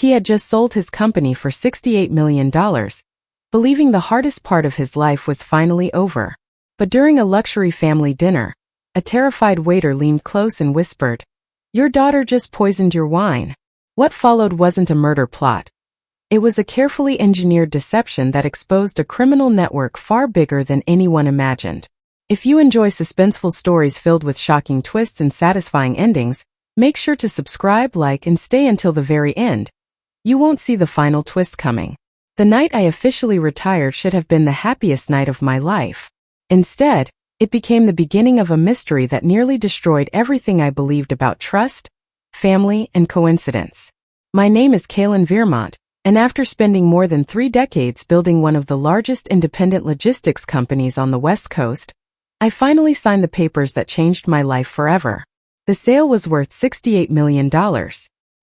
He had just sold his company for $68 million, believing the hardest part of his life was finally over. But during a luxury family dinner, a terrified waiter leaned close and whispered, "Your daughter just poisoned your wine." What followed wasn't a murder plot. It was a carefully engineered deception that exposed a criminal network far bigger than anyone imagined. If you enjoy suspenseful stories filled with shocking twists and satisfying endings, make sure to subscribe, like, and stay until the very end. You won't see the final twist coming. The night I officially retired should have been the happiest night of my life. Instead, it became the beginning of a mystery that nearly destroyed everything I believed about trust, family, and coincidence. My name is Kaylin Viermont, and after spending more than 3 decades building one of the largest independent logistics companies on the West Coast, I finally signed the papers that changed my life forever. The sale was worth $68 million.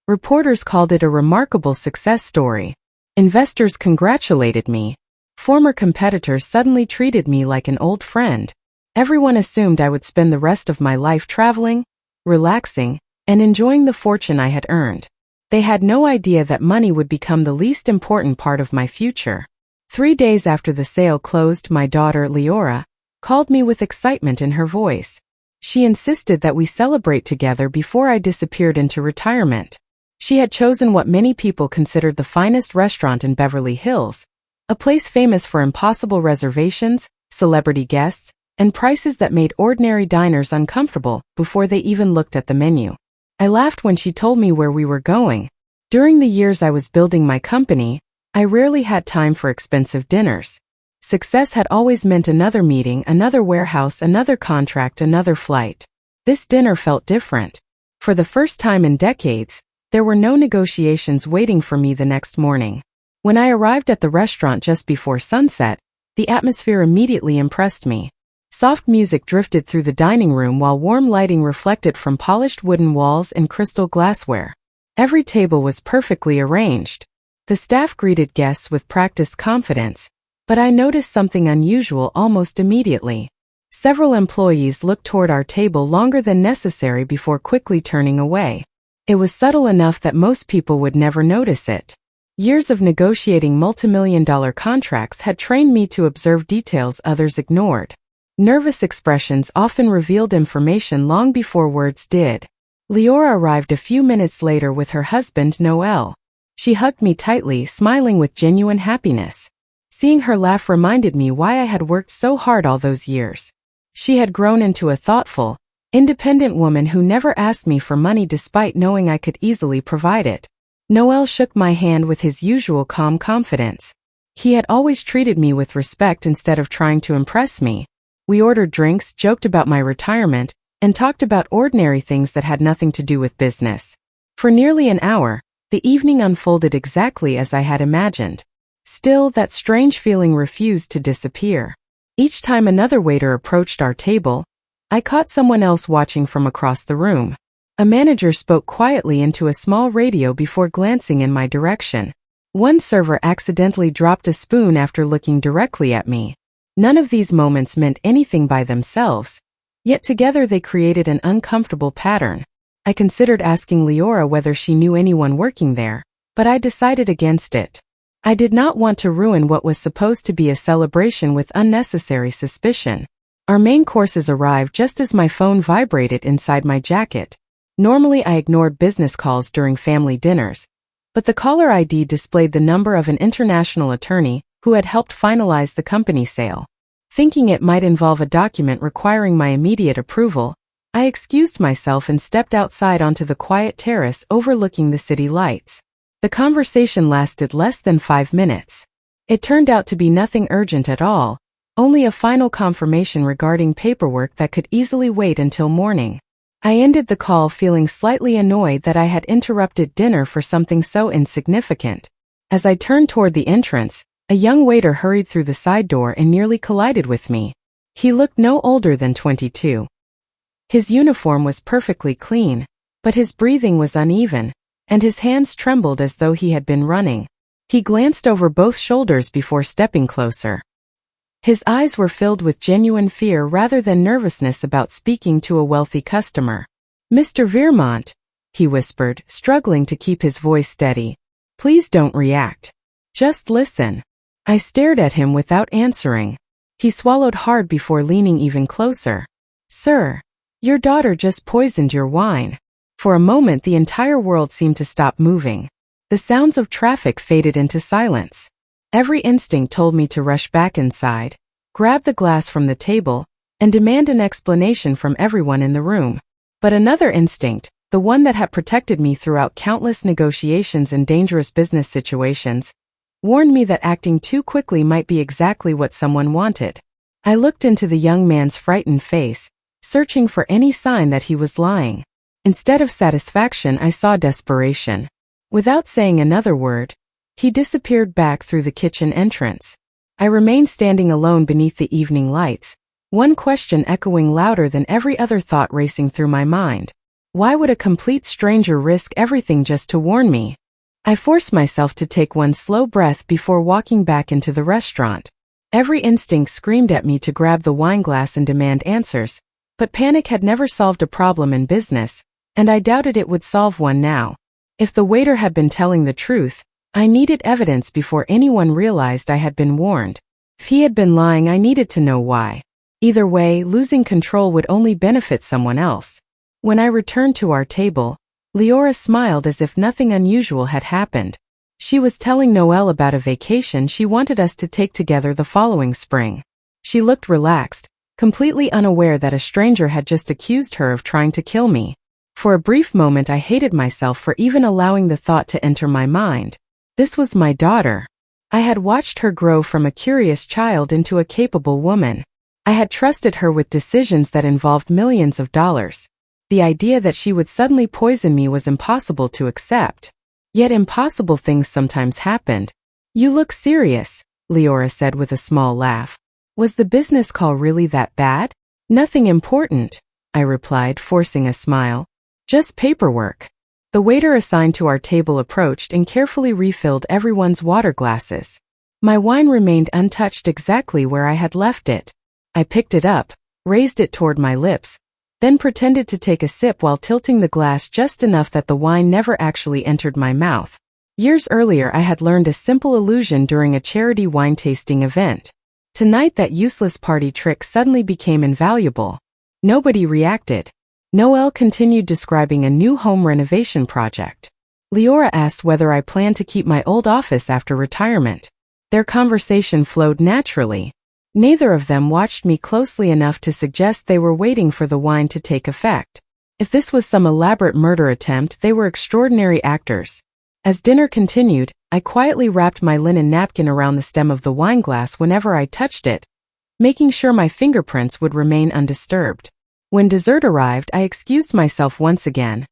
Reporters called it a remarkable success story. Investors congratulated me. Former competitors suddenly treated me like an old friend. Everyone assumed I would spend the rest of my life traveling, relaxing, and enjoying the fortune I had earned. They had no idea that money would become the least important part of my future. 3 days after the sale closed, my daughter, Leora, called me with excitement in her voice. She insisted that we celebrate together before I disappeared into retirement. She had chosen what many people considered the finest restaurant in Beverly Hills, a place famous for impossible reservations, celebrity guests, and prices that made ordinary diners uncomfortable before they even looked at the menu. I laughed when she told me where we were going. During the years I was building my company, I rarely had time for expensive dinners. Success had always meant another meeting, another warehouse, another contract, another flight. This dinner felt different. For the first time in decades, there were no negotiations waiting for me the next morning. When I arrived at the restaurant just before sunset, the atmosphere immediately impressed me. Soft music drifted through the dining room while warm lighting reflected from polished wooden walls and crystal glassware. Every table was perfectly arranged. The staff greeted guests with practiced confidence, but I noticed something unusual almost immediately. Several employees looked toward our table longer than necessary before quickly turning away. It was subtle enough that most people would never notice it. Years of negotiating multimillion-dollar contracts had trained me to observe details others ignored. Nervous expressions often revealed information long before words did. Leora arrived a few minutes later with her husband, Noel. She hugged me tightly, smiling with genuine happiness. Seeing her laugh reminded me why I had worked so hard all those years. She had grown into a thoughtful, independent woman who never asked me for money despite knowing I could easily provide it. Noel shook my hand with his usual calm confidence. He had always treated me with respect instead of trying to impress me. We ordered drinks, joked about my retirement, and talked about ordinary things that had nothing to do with business. For nearly an hour, the evening unfolded exactly as I had imagined. Still, that strange feeling refused to disappear. Each time another waiter approached our table, I caught someone else watching from across the room. A manager spoke quietly into a small radio before glancing in my direction. One server accidentally dropped a spoon after looking directly at me. None of these moments meant anything by themselves, yet together they created an uncomfortable pattern. I considered asking Leora whether she knew anyone working there, but I decided against it. I did not want to ruin what was supposed to be a celebration with unnecessary suspicion. Our main courses arrived just as my phone vibrated inside my jacket. Normally I ignored business calls during family dinners, but the caller ID displayed the number of an international attorney who had helped finalize the company sale. Thinking it might involve a document requiring my immediate approval, I excused myself and stepped outside onto the quiet terrace overlooking the city lights. The conversation lasted less than 5 minutes. It turned out to be nothing urgent at all, only a final confirmation regarding paperwork that could easily wait until morning. I ended the call feeling slightly annoyed that I had interrupted dinner for something so insignificant. As I turned toward the entrance, a young waiter hurried through the side door and nearly collided with me. He looked no older than 22. His uniform was perfectly clean, but his breathing was uneven, and his hands trembled as though he had been running. He glanced over both shoulders before stepping closer. His eyes were filled with genuine fear rather than nervousness about speaking to a wealthy customer. "Mr. Viermont," he whispered, struggling to keep his voice steady, Please don't react. Just listen. I stared at him without answering. He swallowed hard before leaning even closer. Sir, your daughter just poisoned your wine. For a moment the entire world seemed to stop moving. The sounds of traffic faded into silence. Every instinct told me to rush back inside, grab the glass from the table, and demand an explanation from everyone in the room. But another instinct, the one that had protected me throughout countless negotiations and dangerous business situations, warned me that acting too quickly might be exactly what someone wanted. I looked into the young man's frightened face, searching for any sign that he was lying. Instead of satisfaction, I saw desperation. Without saying another word, he disappeared back through the kitchen entrance. I remained standing alone beneath the evening lights, one question echoing louder than every other thought racing through my mind. Why would a complete stranger risk everything just to warn me? I forced myself to take one slow breath before walking back into the restaurant. Every instinct screamed at me to grab the wine glass and demand answers, but panic had never solved a problem in business, and I doubted it would solve one now. If the waiter had been telling the truth, I needed evidence before anyone realized I had been warned. If he had been lying, I needed to know why. Either way, losing control would only benefit someone else. When I returned to our table, Leora smiled as if nothing unusual had happened. She was telling Noelle about a vacation she wanted us to take together the following spring. She looked relaxed, completely unaware that a stranger had just accused her of trying to kill me. For a brief moment I hated myself for even allowing the thought to enter my mind. This was my daughter. I had watched her grow from a curious child into a capable woman. I had trusted her with decisions that involved millions of dollars. The idea that she would suddenly poison me was impossible to accept. Yet impossible things sometimes happened. You look serious, Leora said with a small laugh. Was the business call really that bad? Nothing important, I replied, forcing a smile. Just paperwork. The waiter assigned to our table approached and carefully refilled everyone's water glasses. My wine remained untouched exactly where I had left it. I picked it up, raised it toward my lips, then pretended to take a sip while tilting the glass just enough that the wine never actually entered my mouth. Years earlier I had learned a simple illusion during a charity wine tasting event. Tonight that useless party trick suddenly became invaluable. Nobody reacted. Noelle continued describing a new home renovation project. Leora asked whether I planned to keep my old office after retirement. Their conversation flowed naturally. Neither of them watched me closely enough to suggest they were waiting for the wine to take effect. If this was some elaborate murder attempt, they were extraordinary actors. As dinner continued, I quietly wrapped my linen napkin around the stem of the wine glass whenever I touched it, making sure my fingerprints would remain undisturbed. When dessert arrived, I excused myself once again,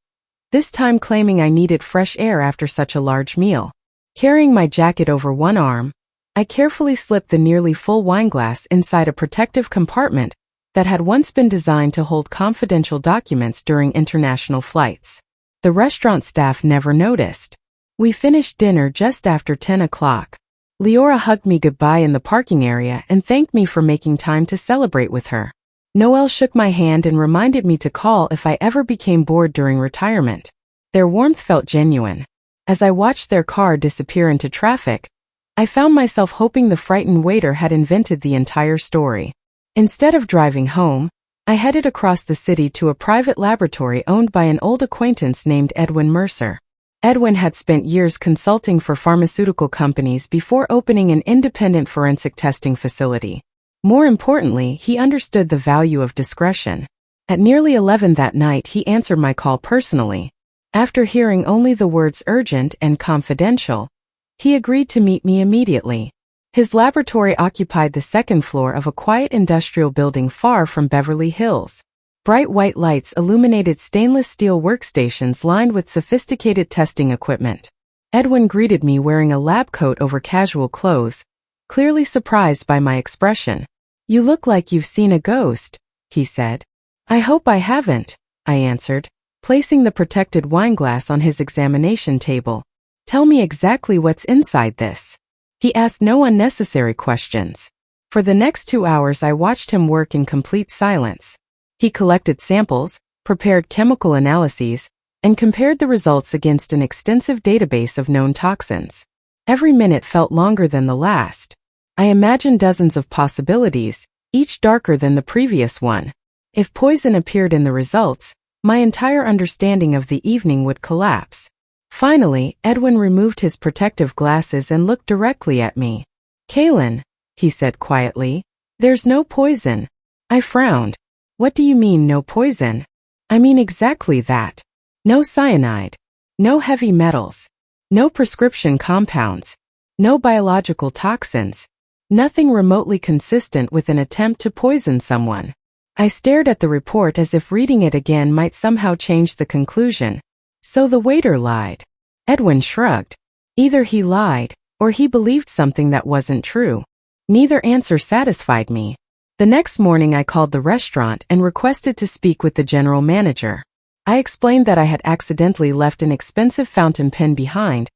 this time claiming I needed fresh air after such a large meal. Carrying my jacket over one arm, I carefully slipped the nearly full wineglass inside a protective compartment that had once been designed to hold confidential documents during international flights. The restaurant staff never noticed. We finished dinner just after 10 o'clock. Leora hugged me goodbye in the parking area and thanked me for making time to celebrate with her. Noelle shook my hand and reminded me to call if I ever became bored during retirement. Their warmth felt genuine. As I watched their car disappear into traffic, I found myself hoping the frightened waiter had invented the entire story. Instead of driving home, I headed across the city to a private laboratory owned by an old acquaintance named Edwin Mercer. Edwin had spent years consulting for pharmaceutical companies before opening an independent forensic testing facility. More importantly, he understood the value of discretion. At nearly 11 that night, he answered my call personally. After hearing only the words urgent and confidential, he agreed to meet me immediately. His laboratory occupied the second floor of a quiet industrial building far from Beverly Hills. Bright white lights illuminated stainless steel workstations lined with sophisticated testing equipment. Edwin greeted me wearing a lab coat over casual clothes, clearly surprised by my expression. "You look like you've seen a ghost," he said. "I hope I haven't," I answered, placing the protected wineglass on his examination table. "Tell me exactly what's inside this." He asked no unnecessary questions. For the next 2 hours I watched him work in complete silence. He collected samples, prepared chemical analyses, and compared the results against an extensive database of known toxins. Every minute felt longer than the last. I imagined dozens of possibilities, each darker than the previous one. If poison appeared in the results, my entire understanding of the evening would collapse. Finally, Edwin removed his protective glasses and looked directly at me. "Kaylin," he said quietly, "there's no poison." I frowned. "What do you mean, no poison?" "I mean exactly that. No cyanide. No heavy metals. No prescription compounds. No biological toxins. Nothing remotely consistent with an attempt to poison someone." I stared at the report as if reading it again might somehow change the conclusion. So the waiter lied. Edwin shrugged. Either he lied, or he believed something that wasn't true. Neither answer satisfied me. The next morning I called the restaurant and requested to speak with the general manager. I explained that I had accidentally left an expensive fountain pen behind,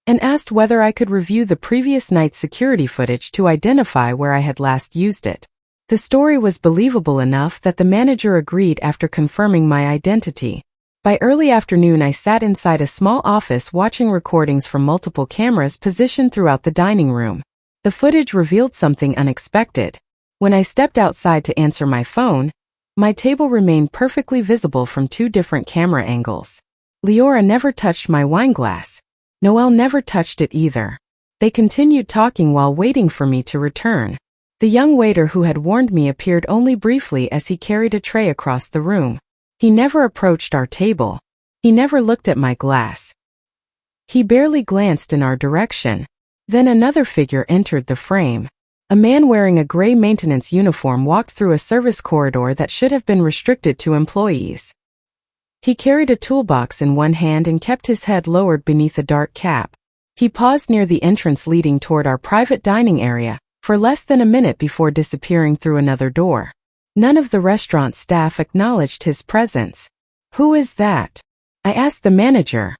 and asked whether I could review the previous night's security footage to identify where I had last used it. The story was believable enough that the manager agreed after confirming my identity. By early afternoon I sat inside a small office watching recordings from multiple cameras positioned throughout the dining room. The footage revealed something unexpected. When I stepped outside to answer my phone, my table remained perfectly visible from two different camera angles. Leora never touched my wine glass. Noelle never touched it either. They continued talking while waiting for me to return. The young waiter who had warned me appeared only briefly as he carried a tray across the room. He never approached our table. He never looked at my glass. He barely glanced in our direction. Then another figure entered the frame. A man wearing a gray maintenance uniform walked through a service corridor that should have been restricted to employees. He carried a toolbox in one hand and kept his head lowered beneath a dark cap. He paused near the entrance leading toward our private dining area for less than a minute before disappearing through another door. None of the restaurant staff acknowledged his presence. "Who is that?" I asked the manager.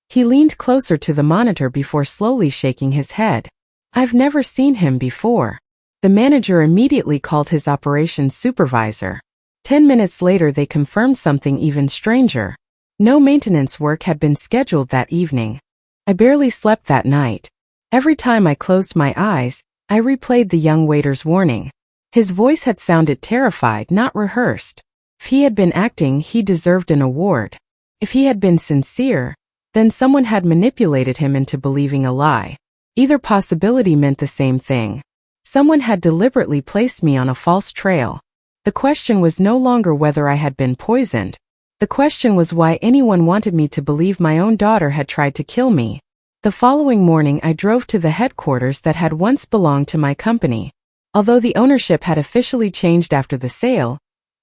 He leaned closer to the monitor before slowly shaking his head. "I've never seen him before." The manager immediately called his operations supervisor. 10 minutes later they confirmed something even stranger. No maintenance work had been scheduled that evening. I barely slept that night. Every time I closed my eyes, I replayed the young waiter's warning. His voice had sounded terrified, not rehearsed. If he had been acting, he deserved an award. If he had been sincere, then someone had manipulated him into believing a lie. Either possibility meant the same thing. Someone had deliberately placed me on a false trail. The question was no longer whether I had been poisoned. The question was why anyone wanted me to believe my own daughter had tried to kill me. The following morning I drove to the headquarters that had once belonged to my company. Although the ownership had officially changed after the sale,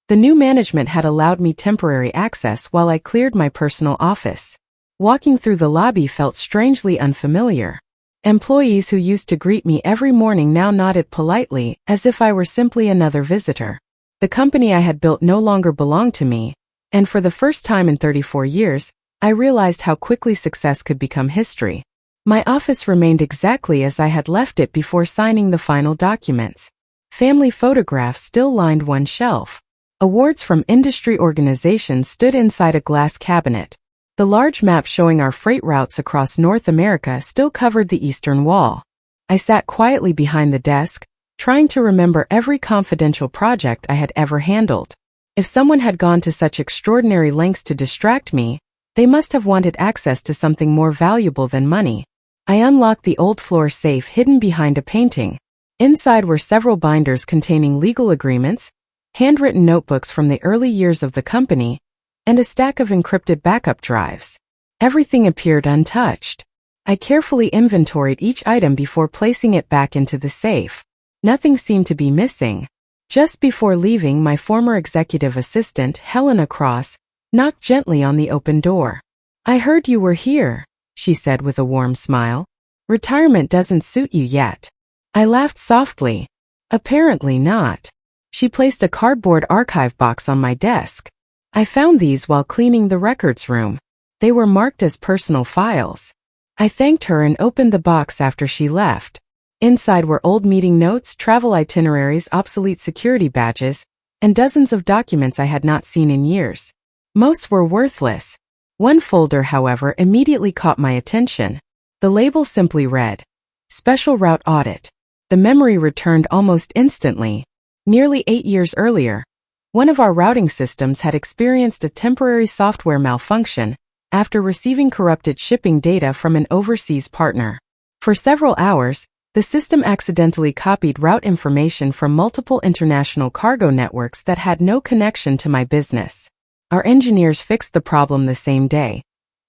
the new management had allowed me temporary access while I cleared my personal office. Walking through the lobby felt strangely unfamiliar. Employees who used to greet me every morning now nodded politely, as if I were simply another visitor. The company I had built no longer belonged to me, and for the first time in 34 years, I realized how quickly success could become history. My office remained exactly as I had left it before signing the final documents. Family photographs still lined one shelf. Awards from industry organizations stood inside a glass cabinet. The large map showing our freight routes across North America still covered the eastern wall. I sat quietly behind the desk, trying to remember every confidential project I had ever handled. If someone had gone to such extraordinary lengths to distract me, they must have wanted access to something more valuable than money. I unlocked the old floor safe hidden behind a painting. Inside were several binders containing legal agreements, handwritten notebooks from the early years of the company, and a stack of encrypted backup drives. Everything appeared untouched. I carefully inventoried each item before placing it back into the safe. Nothing seemed to be missing. Just before leaving, my former executive assistant, Helena Cross, knocked gently on the open door. "I heard you were here," she said with a warm smile. "Retirement doesn't suit you yet." I laughed softly. "Apparently not." She placed a cardboard archive box on my desk. I found these while cleaning the records room. They were marked as personal files. I thanked her and opened the box after she left. Inside were old meeting notes, travel itineraries, obsolete security badges, and dozens of documents I had not seen in years. Most were worthless. One folder, however, immediately caught my attention. The label simply read, Special Route Audit. The memory returned almost instantly. Nearly 8 years earlier, one of our routing systems had experienced a temporary software malfunction after receiving corrupted shipping data from an overseas partner. For several hours, the system accidentally copied route information from multiple international cargo networks that had no connection to my business. Our engineers fixed the problem the same day,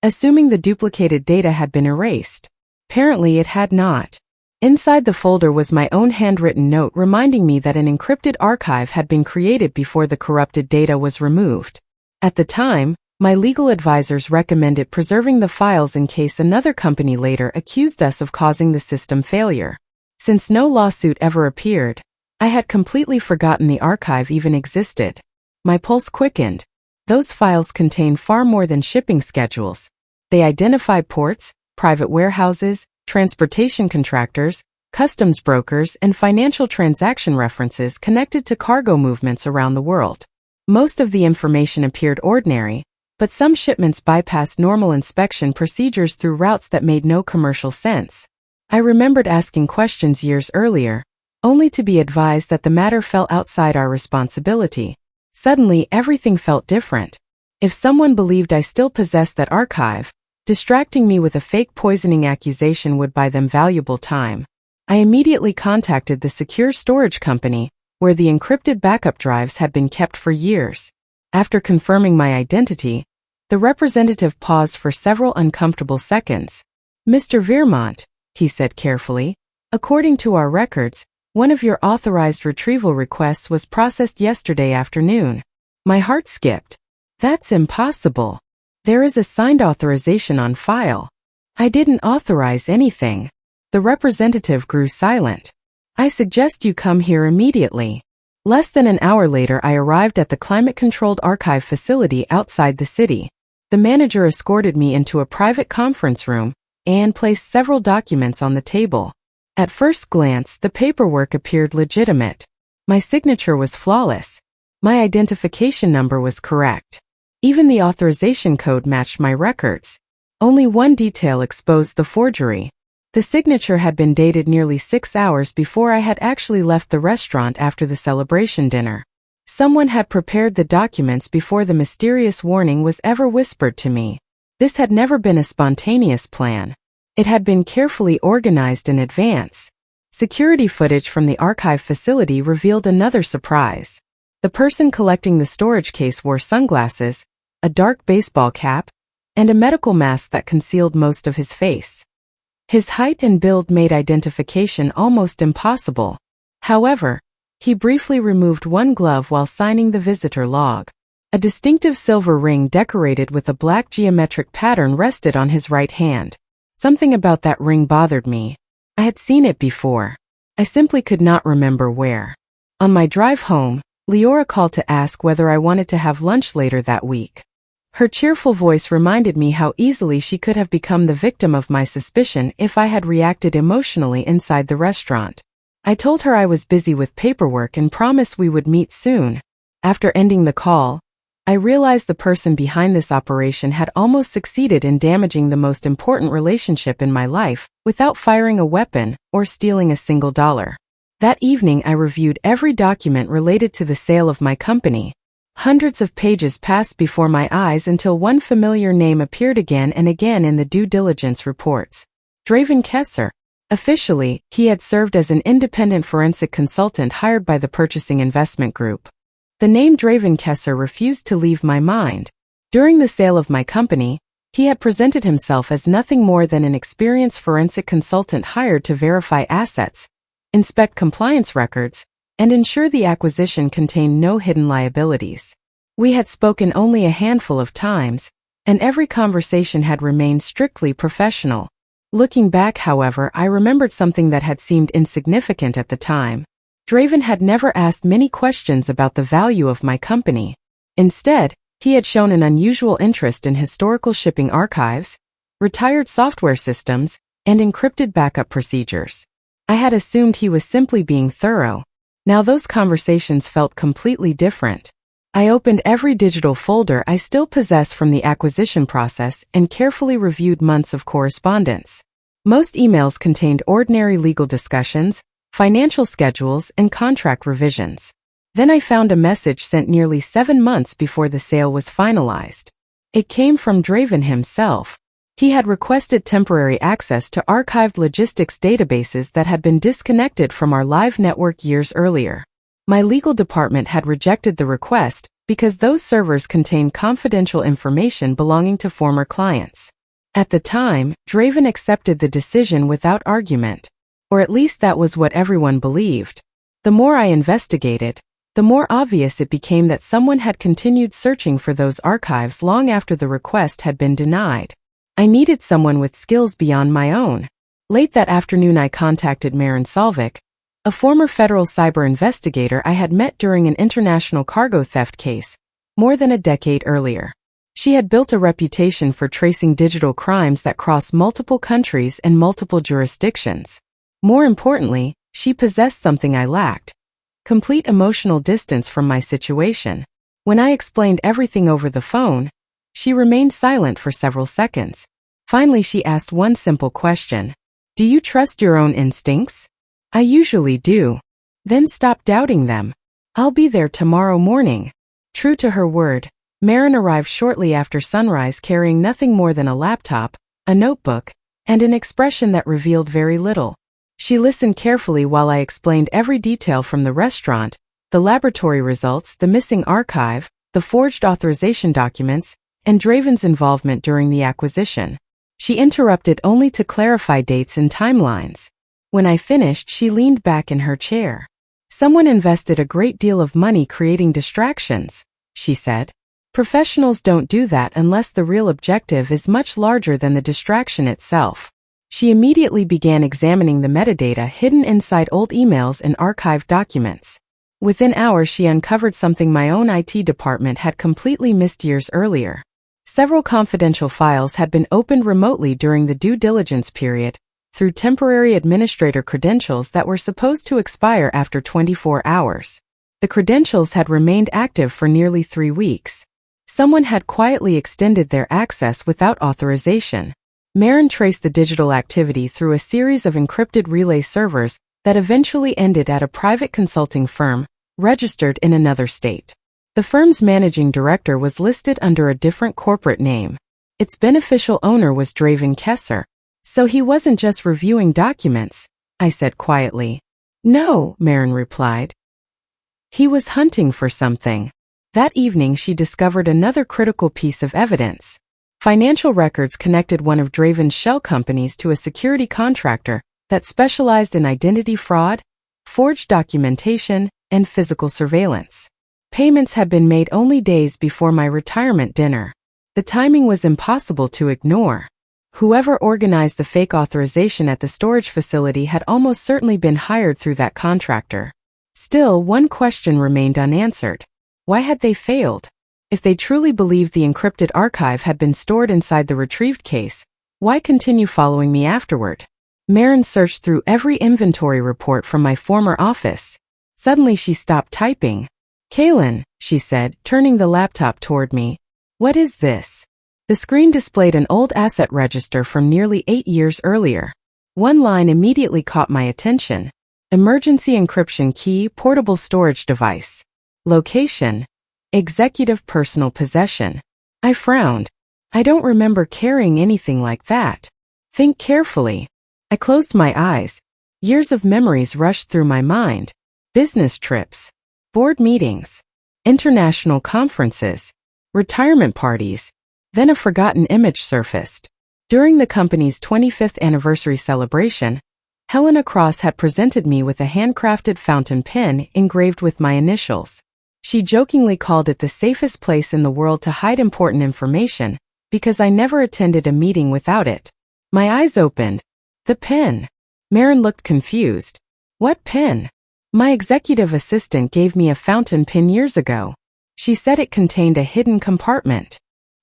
assuming the duplicated data had been erased. Apparently it had not. Inside the folder was my own handwritten note reminding me that an encrypted archive had been created before the corrupted data was removed. At the time, my legal advisors recommended preserving the files in case another company later accused us of causing the system failure. Since no lawsuit ever appeared, I had completely forgotten the archive even existed. My pulse quickened. Those files contain far more than shipping schedules. They identify ports, private warehouses, transportation contractors, customs brokers, and financial transaction references connected to cargo movements around the world. Most of the information appeared ordinary, but some shipments bypassed normal inspection procedures through routes that made no commercial sense. I remembered asking questions years earlier, only to be advised that the matter fell outside our responsibility. Suddenly, everything felt different. If someone believed I still possessed that archive, distracting me with a fake poisoning accusation would buy them valuable time. I immediately contacted the secure storage company, where the encrypted backup drives had been kept for years. After confirming my identity, the representative paused for several uncomfortable seconds. Mr. Veermont, he said carefully, according to our records, one of your authorized retrieval requests was processed yesterday afternoon. My heart skipped. That's impossible. There is a signed authorization on file. I didn't authorize anything. The representative grew silent. I suggest you come here immediately. Less than an hour later, I arrived at the climate-controlled archive facility outside the city. The manager escorted me into a private conference room and placed several documents on the table. At first glance, the paperwork appeared legitimate. My signature was flawless. My identification number was correct. Even the authorization code matched my records. Only one detail exposed the forgery. The signature had been dated nearly 6 hours before I had actually left the restaurant after the celebration dinner. Someone had prepared the documents before the mysterious warning was ever whispered to me. This had never been a spontaneous plan. It had been carefully organized in advance. Security footage from the archive facility revealed another surprise. The person collecting the storage case wore sunglasses, a dark baseball cap, and a medical mask that concealed most of his face. His height and build made identification almost impossible. However, he briefly removed one glove while signing the visitor log. A distinctive silver ring decorated with a black geometric pattern rested on his right hand. Something about that ring bothered me. I had seen it before. I simply could not remember where. On my drive home, Leora called to ask whether I wanted to have lunch later that week. Her cheerful voice reminded me how easily she could have become the victim of my suspicion if I had reacted emotionally inside the restaurant. I told her I was busy with paperwork and promised we would meet soon. After ending the call, I realized the person behind this operation had almost succeeded in damaging the most important relationship in my life without firing a weapon or stealing a single dollar. That evening, I reviewed every document related to the sale of my company. Hundreds of pages passed before my eyes until one familiar name appeared again and again in the due diligence reports. Draven Kesser. Officially, he had served as an independent forensic consultant hired by the purchasing investment group. The name Draven Kesser refused to leave my mind. During the sale of my company, he had presented himself as nothing more than an experienced forensic consultant hired to verify assets, inspect compliance records, and ensure the acquisition contained no hidden liabilities. We had spoken only a handful of times, and every conversation had remained strictly professional. Looking back, however, I remembered something that had seemed insignificant at the time. Draven had never asked many questions about the value of my company. Instead, he had shown an unusual interest in historical shipping archives, retired software systems, and encrypted backup procedures. I had assumed he was simply being thorough. Now those conversations felt completely different. I opened every digital folder I still possess from the acquisition process and carefully reviewed months of correspondence. Most emails contained ordinary legal discussions, financial schedules, and contract revisions. Then I found a message sent nearly 7 months before the sale was finalized. It came from Draven himself. He had requested temporary access to archived logistics databases that had been disconnected from our live network years earlier. My legal department had rejected the request because those servers contained confidential information belonging to former clients. At the time, Draven accepted the decision without argument. Or at least that was what everyone believed. The more I investigated, the more obvious it became that someone had continued searching for those archives long after the request had been denied. I needed someone with skills beyond my own. Late that afternoon I contacted Maren Salvik, a former federal cyber investigator I had met during an international cargo theft case, more than a decade earlier. She had built a reputation for tracing digital crimes that cross multiple countries and multiple jurisdictions. More importantly, she possessed something I lacked: complete emotional distance from my situation. When I explained everything over the phone, she remained silent for several seconds. Finally, she asked one simple question. "Do you trust your own instincts?" "I usually do." "Then stop doubting them. I'll be there tomorrow morning." True to her word, Maren arrived shortly after sunrise carrying nothing more than a laptop, a notebook, and an expression that revealed very little. She listened carefully while I explained every detail from the restaurant, the laboratory results, the missing archive, the forged authorization documents, and Draven's involvement during the acquisition. She interrupted only to clarify dates and timelines. When I finished, she leaned back in her chair. "Someone invested a great deal of money creating distractions," she said. "Professionals don't do that unless the real objective is much larger than the distraction itself." She immediately began examining the metadata hidden inside old emails and archived documents. Within hours, she uncovered something my own IT department had completely missed years earlier. Several confidential files had been opened remotely during the due diligence period, through temporary administrator credentials that were supposed to expire after 24 hours. The credentials had remained active for nearly 3 weeks. Someone had quietly extended their access without authorization. Maren traced the digital activity through a series of encrypted relay servers that eventually ended at a private consulting firm, registered in another state. The firm's managing director was listed under a different corporate name. Its beneficial owner was Draven Kesser. "So he wasn't just reviewing documents," I said quietly. "No," Maren replied. "He was hunting for something." That evening she discovered another critical piece of evidence. Financial records connected one of Draven's shell companies to a security contractor that specialized in identity fraud, forged documentation, and physical surveillance. Payments had been made only days before my retirement dinner. The timing was impossible to ignore. Whoever organized the fake authorization at the storage facility had almost certainly been hired through that contractor. Still, one question remained unanswered. Why had they failed? If they truly believed the encrypted archive had been stored inside the retrieved case, why continue following me afterward? Maren searched through every inventory report from my former office. Suddenly she stopped typing. "Kaylin," she said, turning the laptop toward me. "What is this?" The screen displayed an old asset register from nearly 8 years earlier. One line immediately caught my attention. Emergency encryption key, portable storage device. Location: executive personal possession. I frowned. I don't remember carrying anything like that. Think carefully. I closed my eyes. Years of memories rushed through my mind. Business trips, board meetings, international conferences, retirement parties. Then a forgotten image surfaced. During the company's 25th anniversary celebration, Helena Cross had presented me with a handcrafted fountain pen engraved with my initials. She jokingly called it the safest place in the world to hide important information, because I never attended a meeting without it. My eyes opened. The pen. Maren looked confused. "What pen?" "My executive assistant gave me a fountain pen years ago. She said it contained a hidden compartment."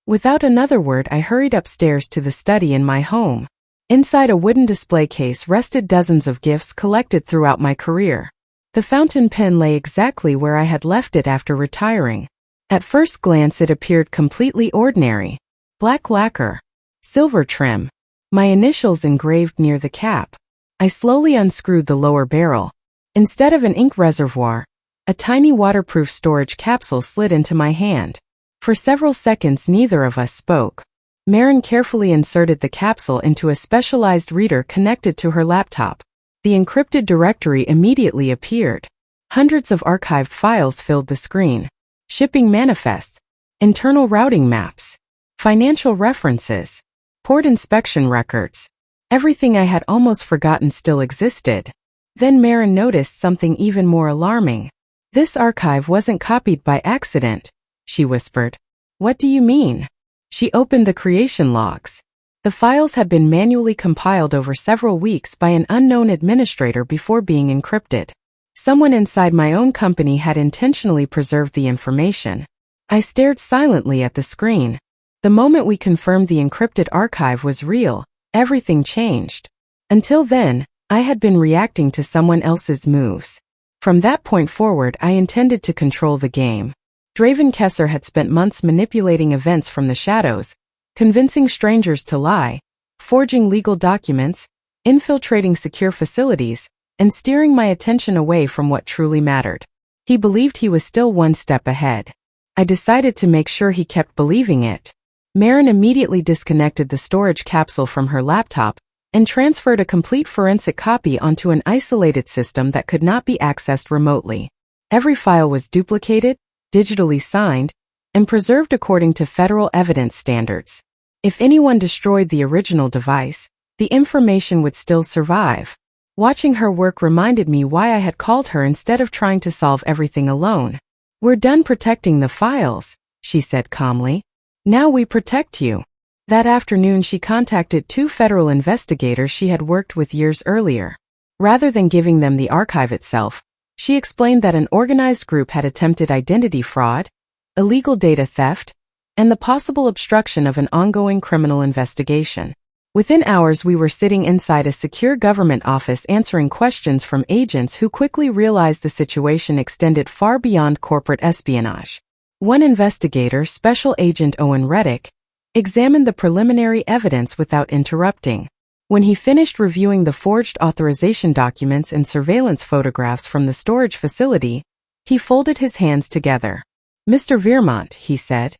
Without another word, I hurried upstairs to the study in my home. Inside a wooden display case rested dozens of gifts collected throughout my career. The fountain pen lay exactly where I had left it after retiring. At first glance it appeared completely ordinary. Black lacquer. Silver trim. My initials engraved near the cap. I slowly unscrewed the lower barrel. Instead of an ink reservoir, a tiny waterproof storage capsule slid into my hand. For several seconds neither of us spoke. Maren carefully inserted the capsule into a specialized reader connected to her laptop. The encrypted directory immediately appeared. Hundreds of archived files filled the screen. Shipping manifests, internal routing maps, financial references, port inspection records. Everything I had almost forgotten still existed. Then Maren noticed something even more alarming. "This archive wasn't copied by accident," she whispered. "What do you mean?" She opened the creation logs. The files had been manually compiled over several weeks by an unknown administrator before being encrypted. Someone inside my own company had intentionally preserved the information. I stared silently at the screen. The moment we confirmed the encrypted archive was real, everything changed. Until then, I had been reacting to someone else's moves. From that point forward, I intended to control the game. Draven Kesser had spent months manipulating events from the shadows, convincing strangers to lie, forging legal documents, infiltrating secure facilities, and steering my attention away from what truly mattered. He believed he was still one step ahead. I decided to make sure he kept believing it. Maren immediately disconnected the storage capsule from her laptop and transferred a complete forensic copy onto an isolated system that could not be accessed remotely. Every file was duplicated, digitally signed, and preserved according to federal evidence standards. If anyone destroyed the original device, the information would still survive. Watching her work reminded me why I had called her instead of trying to solve everything alone. "We're done protecting the files," she said calmly. "Now we protect you." That afternoon she contacted 2 federal investigators she had worked with years earlier. Rather than giving them the archive itself, she explained that an organized group had attempted identity fraud, illegal data theft, and the possible obstruction of an ongoing criminal investigation. Within hours we were sitting inside a secure government office answering questions from agents who quickly realized the situation extended far beyond corporate espionage. One investigator, Special Agent Owen Reddick, examined the preliminary evidence without interrupting. When he finished reviewing the forged authorization documents and surveillance photographs from the storage facility, he folded his hands together. "Mr. Veermont," he said,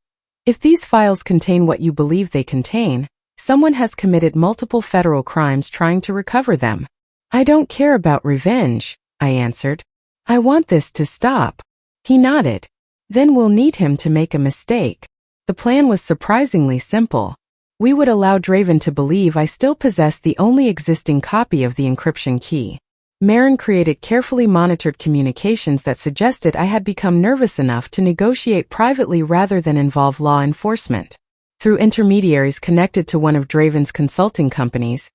"if these files contain what you believe they contain, someone has committed multiple federal crimes trying to recover them." "I don't care about revenge," I answered. "I want this to stop." He nodded. "Then we'll need him to make a mistake." The plan was surprisingly simple. We would allow Draven to believe I still possessed the only existing copy of the encryption key. Maren created carefully monitored communications that suggested I had become nervous enough to negotiate privately rather than involve law enforcement. Through intermediaries connected to one of Draven's consulting companies,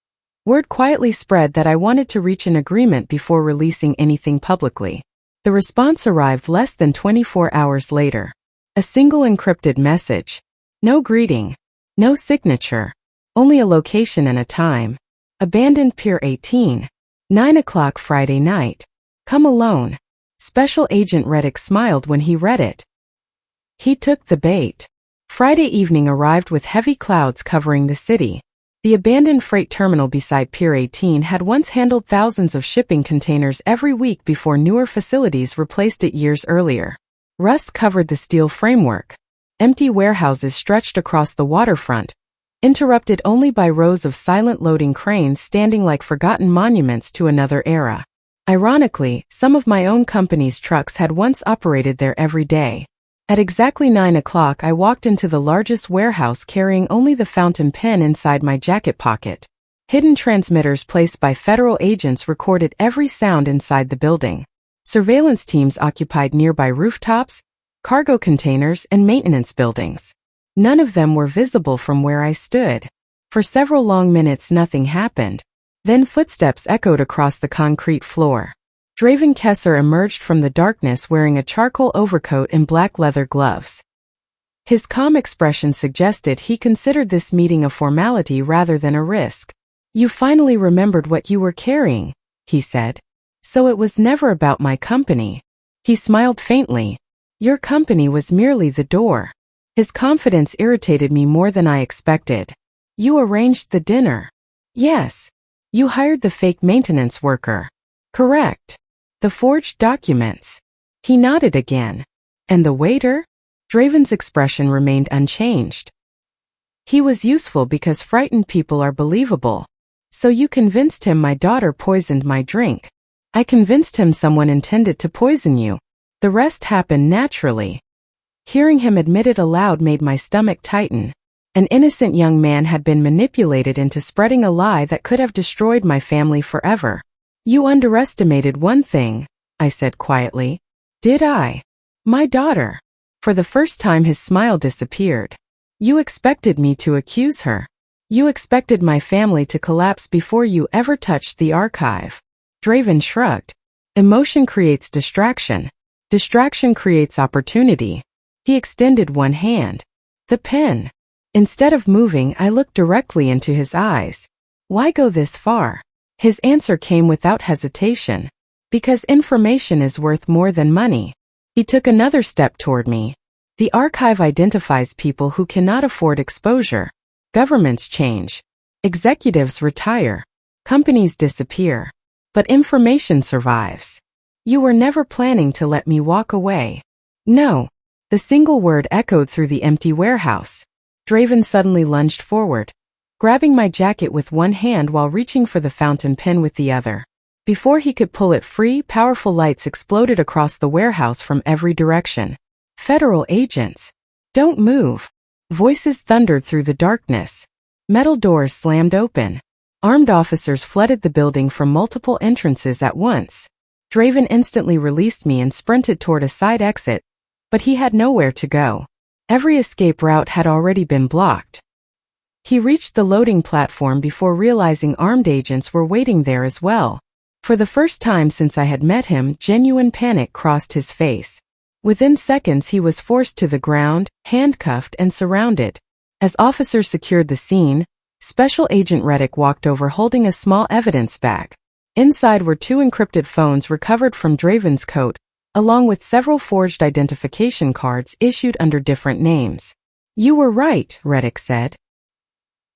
word quietly spread that I wanted to reach an agreement before releasing anything publicly. The response arrived less than 24 hours later. A single encrypted message. No greeting. No signature. Only a location and a time. Abandoned Pier 18. 9 o'clock Friday night. Come alone. Special Agent Reddick smiled when he read it. He took the bait. Friday evening arrived with heavy clouds covering the city. The abandoned freight terminal beside Pier 18 had once handled thousands of shipping containers every week before newer facilities replaced it years earlier. Rust covered the steel framework. Empty warehouses stretched across the waterfront, interrupted only by rows of silent loading cranes standing like forgotten monuments to another era. Ironically, some of my own company's trucks had once operated there every day. At exactly 9 o'clock I walked into the largest warehouse carrying only the fountain pen inside my jacket pocket. Hidden transmitters placed by federal agents recorded every sound inside the building. Surveillance teams occupied nearby rooftops, cargo containers, and maintenance buildings. None of them were visible from where I stood. For several long minutes nothing happened. Then footsteps echoed across the concrete floor. Draven Kesser emerged from the darkness wearing a charcoal overcoat and black leather gloves. His calm expression suggested he considered this meeting a formality rather than a risk. "You finally remembered what you were carrying," he said. "So it was never about my company." He smiled faintly. Your company was merely the door. His confidence irritated me more than I expected. You arranged the dinner. Yes. You hired the fake maintenance worker. Correct. The forged documents. He nodded again. And the waiter? Draven's expression remained unchanged. He was useful because frightened people are believable. So you convinced him my daughter poisoned my drink. I convinced him someone intended to poison you. The rest happened naturally. Hearing him admit it aloud made my stomach tighten. An innocent young man had been manipulated into spreading a lie that could have destroyed my family forever. You underestimated one thing, I said quietly. Did I? My daughter. For the first time his smile disappeared. You expected me to accuse her. You expected my family to collapse before you ever touched the archive. Draven shrugged. Emotion creates distraction. Distraction creates opportunity. He extended one hand. The pen. Instead of moving, I looked directly into his eyes. Why go this far? His answer came without hesitation. Because information is worth more than money. He took another step toward me. The archive identifies people who cannot afford exposure. Governments change. Executives retire. Companies disappear. But information survives. You were never planning to let me walk away. No. The single word echoed through the empty warehouse. Draven suddenly lunged forward, grabbing my jacket with one hand while reaching for the fountain pen with the other. Before he could pull it free, powerful lights exploded across the warehouse from every direction. Federal agents. Don't move. Voices thundered through the darkness. Metal doors slammed open. Armed officers flooded the building from multiple entrances at once. Draven instantly released me and sprinted toward a side exit, but he had nowhere to go. Every escape route had already been blocked. He reached the loading platform before realizing armed agents were waiting there as well. For the first time since I had met him, genuine panic crossed his face. Within seconds he was forced to the ground, handcuffed and surrounded. As officers secured the scene, Special Agent Reddick walked over holding a small evidence bag. Inside were 2 encrypted phones recovered from Draven's coat, along with several forged identification cards issued under different names. You were right, Reddick said.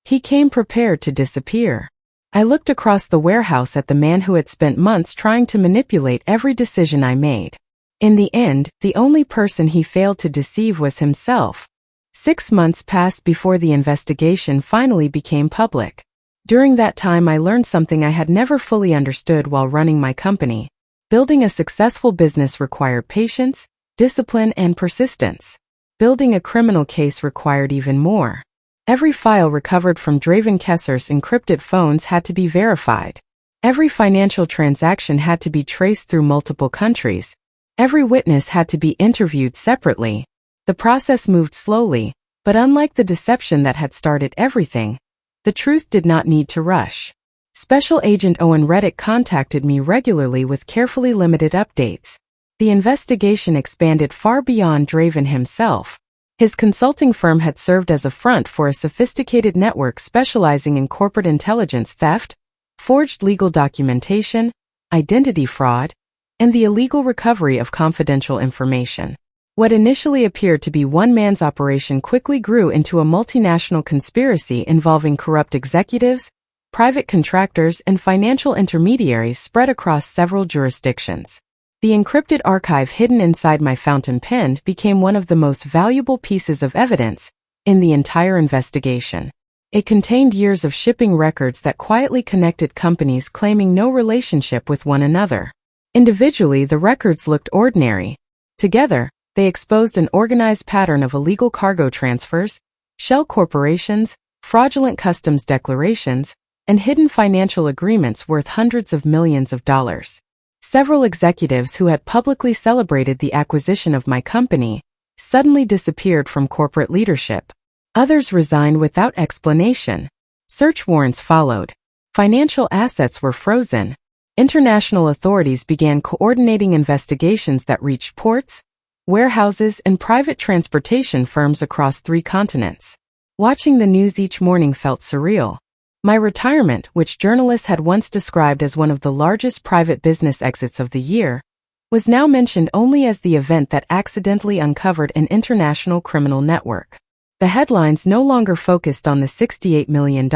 He came prepared to disappear. I looked across the warehouse at the man who had spent months trying to manipulate every decision I made. In the end, the only person he failed to deceive was himself. 6 months passed before the investigation finally became public. During that time I learned something I had never fully understood while running my company. Building a successful business required patience, discipline, and persistence. Building a criminal case required even more. Every file recovered from Draven Kesser's encrypted phones had to be verified. Every financial transaction had to be traced through multiple countries. Every witness had to be interviewed separately. The process moved slowly, but unlike the deception that had started everything, the truth did not need to rush. Special Agent Owen Reddick contacted me regularly with carefully limited updates. The investigation expanded far beyond Draven himself. His consulting firm had served as a front for a sophisticated network specializing in corporate intelligence theft, forged legal documentation, identity fraud, and the illegal recovery of confidential information. What initially appeared to be one man's operation quickly grew into a multinational conspiracy involving corrupt executives, private contractors, and financial intermediaries spread across several jurisdictions. The encrypted archive hidden inside my fountain pen became one of the most valuable pieces of evidence in the entire investigation. It contained years of shipping records that quietly connected companies claiming no relationship with one another. Individually, the records looked ordinary. Together, they exposed an organized pattern of illegal cargo transfers, shell corporations, fraudulent customs declarations, and hidden financial agreements worth hundreds of millions of dollars. Several executives who had publicly celebrated the acquisition of my company suddenly disappeared from corporate leadership. Others resigned without explanation. Search warrants followed. Financial assets were frozen. International authorities began coordinating investigations that reached ports, warehouses, and private transportation firms across 3 continents. Watching the news each morning felt surreal. My retirement, which journalists had once described as one of the largest private business exits of the year, was now mentioned only as the event that accidentally uncovered an international criminal network. The headlines no longer focused on the $68 million.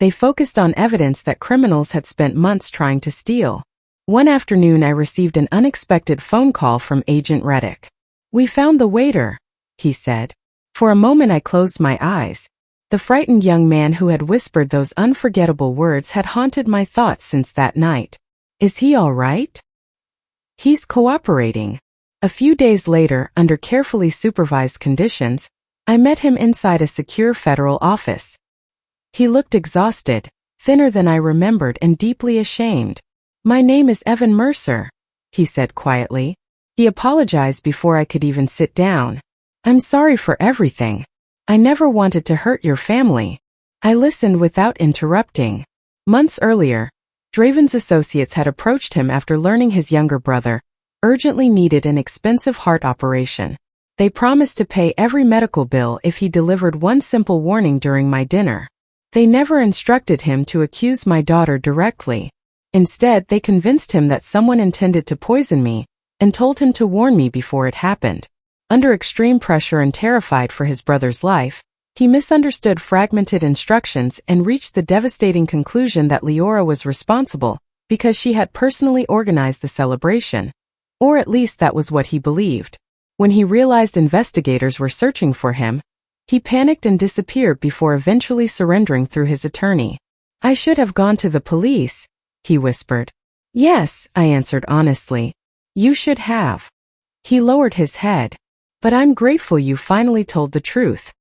They focused on evidence that criminals had spent months trying to steal. One afternoon I received an unexpected phone call from Agent Reddick. "We found the waiter," he said. For a moment I closed my eyes. The frightened young man who had whispered those unforgettable words had haunted my thoughts since that night. Is he all right? He's cooperating. A few days later, under carefully supervised conditions, I met him inside a secure federal office. He looked exhausted, thinner than I remembered, and deeply ashamed. "My name is Evan Mercer," he said quietly. He apologized before I could even sit down. "I'm sorry for everything. I never wanted to hurt your family." I listened without interrupting. Months earlier, Draven's associates had approached him after learning his younger brother urgently needed an expensive heart operation. They promised to pay every medical bill if he delivered one simple warning during my dinner. They never instructed him to accuse my daughter directly. Instead, they convinced him that someone intended to poison me and told him to warn me before it happened. Under extreme pressure and terrified for his brother's life, he misunderstood fragmented instructions and reached the devastating conclusion that Leora was responsible because she had personally organized the celebration. Or at least that was what he believed. When he realized investigators were searching for him, he panicked and disappeared before eventually surrendering through his attorney. "I should have gone to the police," he whispered. "Yes," I answered honestly. "You should have." He lowered his head. "But I'm grateful you finally told the truth."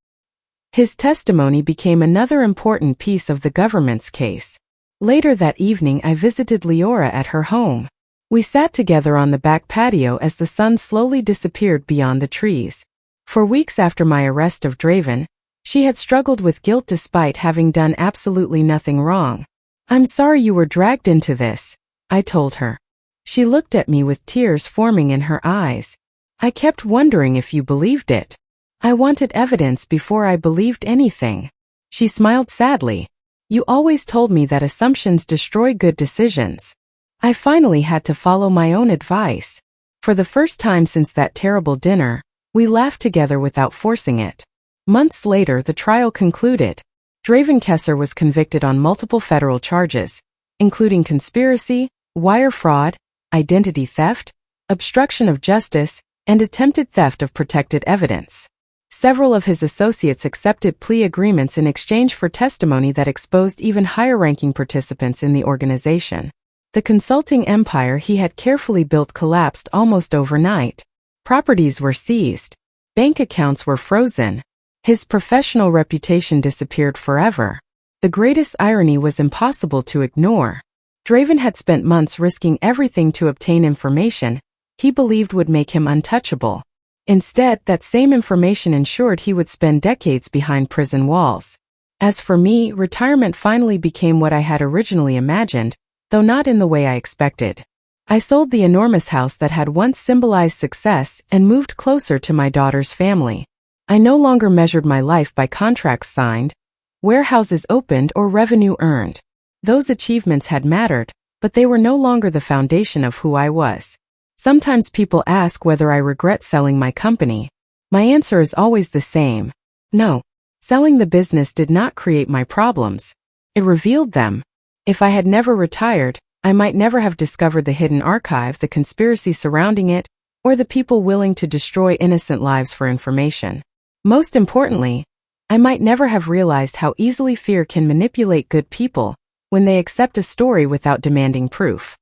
His testimony became another important piece of the government's case. Later that evening I visited Leora at her home. We sat together on the back patio as the sun slowly disappeared beyond the trees. For weeks after my arrest of Draven, she had struggled with guilt despite having done absolutely nothing wrong. "I'm sorry you were dragged into this," I told her. She looked at me with tears forming in her eyes. "I kept wondering if you believed it. I wanted evidence before I believed anything." She smiled sadly. "You always told me that assumptions destroy good decisions." I finally had to follow my own advice. For the first time since that terrible dinner, we laughed together without forcing it. Months later, the trial concluded. Draven Kesser was convicted on multiple federal charges, including conspiracy, wire fraud, identity theft, obstruction of justice, and attempted theft of protected evidence. Several of his associates accepted plea agreements in exchange for testimony that exposed even higher-ranking participants in the organization. The consulting empire he had carefully built collapsed almost overnight. Properties were seized. Bank accounts were frozen. His professional reputation disappeared forever. The greatest irony was impossible to ignore. Draven had spent months risking everything to obtain information he believed would make him untouchable. Instead, that same information ensured he would spend decades behind prison walls. As for me, retirement finally became what I had originally imagined, though not in the way I expected. I sold the enormous house that had once symbolized success and moved closer to my daughter's family. I no longer measured my life by contracts signed, warehouses opened, or revenue earned. Those achievements had mattered, but they were no longer the foundation of who I was. Sometimes people ask whether I regret selling my company. My answer is always the same. No. Selling the business did not create my problems. It revealed them. If I had never retired, I might never have discovered the hidden archive, the conspiracy surrounding it, or the people willing to destroy innocent lives for information. Most importantly, I might never have realized how easily fear can manipulate good people when they accept a story without demanding proof.